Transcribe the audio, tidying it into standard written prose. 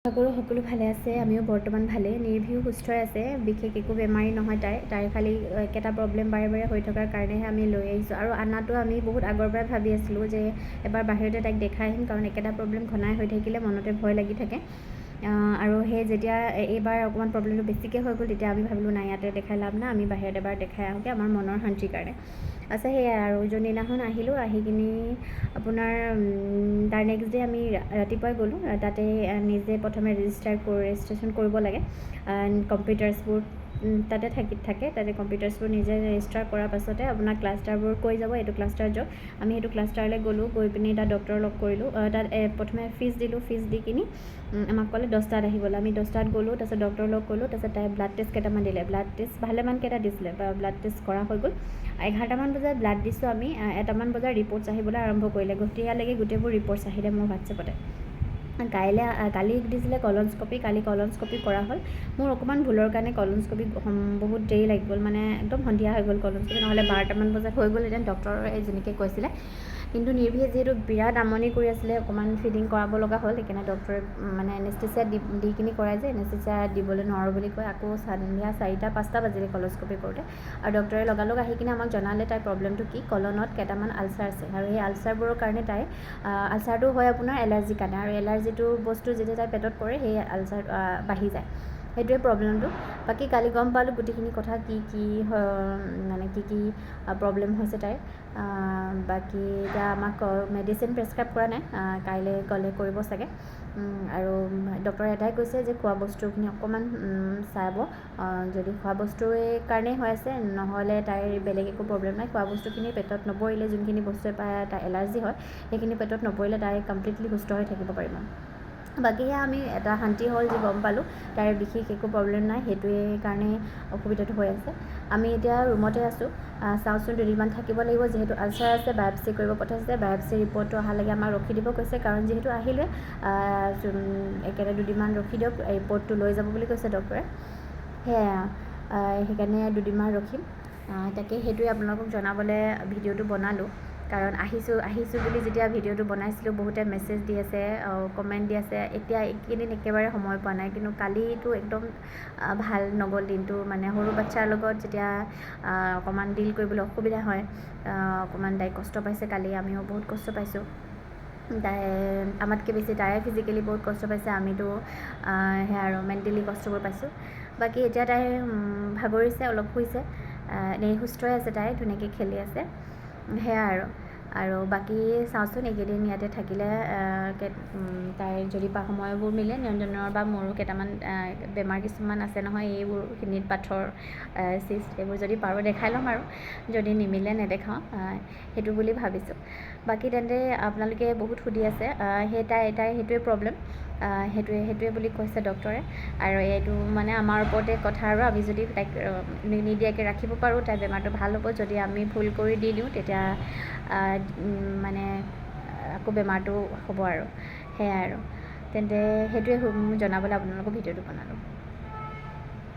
সকলো ভালে আছে, আমিও বৰ্তমান ভালে। নিৰ্ভীও সুস্থ আছে, বিশেষ একো বেমাৰী নহয় তাইৰ খালি একেটা প্ৰব্লেম বাৰে বাৰে হৈ থকাৰ কাৰণেহে আমি লৈ আহিছোঁ। আৰু আনাটো আমি বহুত আগৰ পৰাই ভাবি আছিলোঁ যে এবাৰ বাহিৰতে তাইক দেখাই আহিম, কাৰণ একেটা প্ৰব্লেম ঘনাই হৈ থাকিলে মনতে ভয় লাগি থাকে। আৰু সেই যেতিয়া এইবাৰ অকণমান প্ৰব্লেমটো বেছিকৈ হৈ গ'ল, তেতিয়া আমি ভাবিলোঁ নাই, ইয়াতে দেখাই লাভ নাই, আমি বাহিৰত এবাৰ দেখাই আহোঁগৈ আমাৰ মনৰ শান্তিৰ কাৰণে। সেয়াই আৰু যোনদিনাখন আহিলোঁ, আহি কিনি আপোনাৰ তাৰ নেক্সট ডে আমি ৰাতিপুৱাই গ'লোঁ। তাতে নিজে প্ৰথমে ৰেজিষ্ট্ৰেশ্যন কৰিব লাগে। কম্পিউটাৰ্ছবোৰ তাতে থাকে, তাতে কম্পিউটাৰ্ছবোৰ নিজে ৰেজিষ্টাৰ কৰাৰ পাছতে আপোনাৰ ক্লাষ্টাৰবোৰ কৈ যাব, এইটো ক্লাষ্টাৰ যাওক। আমি সেইটো ক্লাষ্টাৰলৈ গ'লোঁ, গৈ পিনি তাত ডক্টৰ লগ কৰিলোঁ। তাত প্ৰথমে ফিজ দিলোঁ, ফিজ দি কিনি আমাক ক'লে 10টাত আহিবলৈ। আমি 10টাত গ'লোঁ, তাৰপিছত ডক্টৰ লগ কৰিলোঁ। তাৰপিছত তাই ব্লাড টেষ্ট কেইটামান দিলে, ব্লাড টেষ্ট ভালেমানকেইটা দিছিলে, ব্লাড টেষ্ট কৰা হৈ গ'ল। 11টামান বজাত ব্লাড দিছোঁ আমি, 1টামান বজাত ৰিপৰ্টছ আহিবলৈ আৰম্ভ কৰিলে। তেতিয়ালৈকে গোটেইবোৰ ৰিপৰ্টছ আহিলে মোৰ হোৱাটছএপতে। কালি দিছিলে কলনস্কপি, কালি কলনস্কপি কৰা হ'ল। মোৰ অকণমান ভুলৰ কাৰণে কলনস্কপি বহুত দেৰি লাগি গ'ল, মানে একদম সন্ধিয়া হৈ গ'ল কলনস্কপি, নহ'লে 12টামান বজাত হৈ গ'ল এতিয়া ডক্টৰে যেনেকৈ কৈছিলে। কিন্তু নিৰ্ভীয়ে যিহেতু বিৰাট আমনি কৰি আছিলে, অকণমান ফিডিং কৰাব লগা হ'ল, সেইকাৰণে ডক্টৰে মানে এনেষ্টেচিয়া দি কিনি কৰাই যে এনেষ্টেচিয়া দিবলৈ নোৱাৰোঁ বুলি কৈ আকৌ সন্ধিয়া 4টা-5টা বাজিলে কলনস্কপি কৰোঁতে। আৰু ডক্টৰে লগালগ আহি কিনে আমাক জনালে তাইৰ প্ৰব্লেমটো কি। কলনত কেইটামান আলচাৰ আছে, আৰু সেই আলচাৰবোৰৰ কাৰণে তাই আলচাৰটো হয় আপোনাৰ এলাৰ্জিৰ কাৰণে, আৰু এলাৰ্জিটো বস্তু যেতিয়া তাই পেটত পৰে সেই আলচাৰ বাঢ়ি যায়, সেইটোৱে প্ৰব্লেমটো। বাকী কালি গম পালোঁ গোটেইখিনি কথা, মানে কি প্ৰব্লেম হৈছে তাইৰ। বাকী এতিয়া আমাক মেডিচিন প্ৰেছক্ৰাইব কৰা নাই, কাইলৈ গ'লে কৰিব চাগে। আৰু ডক্টৰে এটাই কৈছে যে খোৱা বস্তুখিনি অকণমান চাব, যদি খোৱা বস্তুৰ কাৰণেই হৈ আছে, নহ'লে তাইৰ বেলেগ একো প্ৰব্লেম নাই। খোৱা বস্তুখিনি পেটত নপৰিলে, যোনখিনি বস্তুৱে তাই এলাৰ্জি হয় সেইখিনি পেটত নপৰিলে তাই কমপ্লিটলি সুস্থ হৈ থাকিব পাৰিব। বাকী আমি এটা শান্তি হ'ল যে গম পালোঁ তাইৰ বিশেষ একো প্ৰব্লেম নাই, সেইটোৱে কাৰণে অসুবিধাটো হৈ আছে। আমি এতিয়া ৰুমতে আছোঁ, চাওঁচোন দুদিনমান থাকিব লাগিব, যিহেতু আলচাৰ আছে। বায়'পচি কৰিব পঠাইছে, বায়'পচি ৰিপৰ্টটো অহালৈকে আমাক ৰখি দিব কৈছে, কাৰণ যিহেতু আহিলে একেবাৰে দুদিনমান ৰখি দিয়ক, ৰিপৰ্টটো লৈ যাব বুলি কৈছে ডক্টৰে। সেয়াই, সেইকাৰণে দুদিনমান ৰখিম। তাকে সেইটোৱে আপোনালোকক জনাবলৈ ভিডিঅ'টো বনালোঁ, কাৰণ আহিছোঁ বুলি যেতিয়া ভিডিঅ'টো বনাইছিলোঁ বহুতে মেছেজ দি আছে, কমেণ্ট দি আছে। এতিয়া এইকেইদিন একেবাৰে সময় পোৱা নাই, কিন্তু কালিতো একদম ভাল নগ'ল দিনটো, মানে সৰু বাচ্ছাৰ লগত যেতিয়া অকণমান ডিল কৰিবলৈ অসুবিধা হয়, অকণমান তাই কষ্ট পাইছে কালি, আমিও বহুত কষ্ট পাইছোঁ। তাই আমাতকৈ বেছি তাই ফিজিকেলি বহুত কষ্ট পাইছে, আমিতো সেয়া আৰু মেণ্টেলি কষ্টবোৰ পাইছোঁ। বাকী এতিয়া তাই ভাগৰিছে, অলপ শুইছে, এনেই সুস্থই আছে, তাই ধুনীয়াকৈ খেলি আছে। সেয়া আৰু বাকী চাওঁচোন এইকেইদিন ইয়াতে থাকিলে তাইৰ যদি সময়বোৰ মিলে, নিৰঞ্জনৰ বা মোৰো কেইটামান বেমাৰ কিছুমান আছে নহয়, এইবোৰখিনিত পাথৰ চিষ্ট, এইবোৰ যদি পাৰোঁ দেখাই ল'ম, আৰু যদি নিমিলে নেদেখাওঁ, সেইটো বুলি ভাবিছোঁ। বাকী তেন্তে আপোনালোকে বহুত সুধি আছে, তাইৰ সেইটোৱে প্ৰব্লেম, সেইটোৱে বুলি কৈছে ডক্টৰে। আৰু এইটো মানে আমাৰ ওপৰতে কথা, আৰু আমি যদি তাইক নিদিয়াকৈ ৰাখিব পাৰোঁ, তাইৰ বেমাৰটো ভাল হ'ব। যদি আমি ভুল কৰি দি দিওঁ, তেতিয়া মানে আকৌ বেমাৰটো হ'ব আৰু। সেয়াই আৰু তেন্তে সেইটোৱে জনাবলৈ আপোনালোকক ভিডিঅ'টো বনালোঁ।